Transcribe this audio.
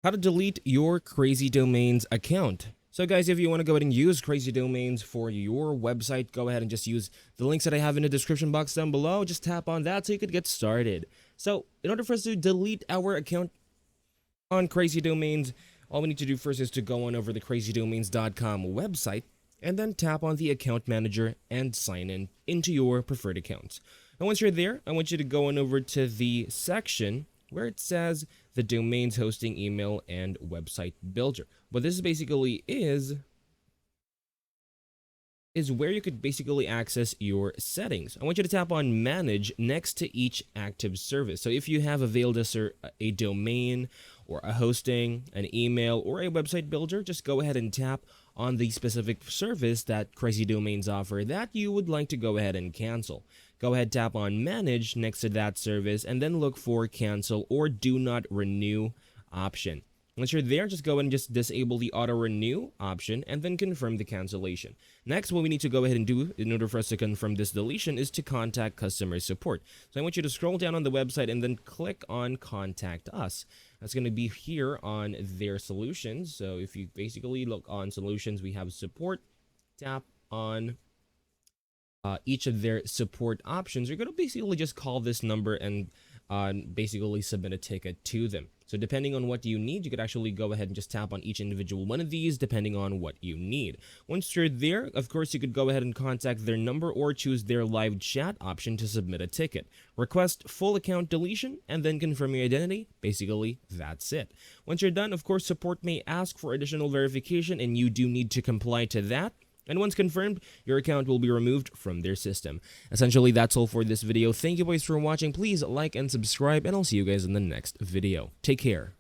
How to delete your Crazy Domains account. So guys, if you want to go ahead and use Crazy Domains for your website, go ahead and just use the links that I have in the description box down below. Just tap on that so you could get started. So in order for us to delete our account on Crazy Domains, all we need to do first is to go on over the crazydomains.com website and then tap on the account manager and sign in into your preferred accounts. And once you're there, I want you to go on over to the section where it says the domains hosting email and website builder. What this basically is where you could basically access your settings. I want you to tap on manage next to each active service. So if you have availed a domain or a hosting, an email, or a website builder, just go ahead and tap on the specific service that Crazy Domains offer that you would like to go ahead and cancel. Go ahead, tap on manage next to that service and then look for cancel or do not renew option. Once you're there, just go ahead and just disable the auto renew option and then confirm the cancellation. Next, what we need to go ahead and do in order for us to confirm this deletion is to contact customer support. So I want you to scroll down on the website and then click on contact us. That's going to be here on their solutions. So if you basically look on solutions, we have support. Tap on each of their support options. You're going to basically just call this number and basically submit a ticket to them. So depending on what you need, you could actually go ahead and just tap on each individual one of these depending on what you need. Once you're there, of course, you could go ahead and contact their number or choose their live chat option to submit a ticket. Request full account deletion and then confirm your identity. Basically, that's it. Once you're done, of course, support may ask for additional verification and you do need to comply to that. And once confirmed, your account will be removed from their system. Essentially, that's all for this video. Thank you guys for watching. Please like and subscribe, and I'll see you guys in the next video. Take care.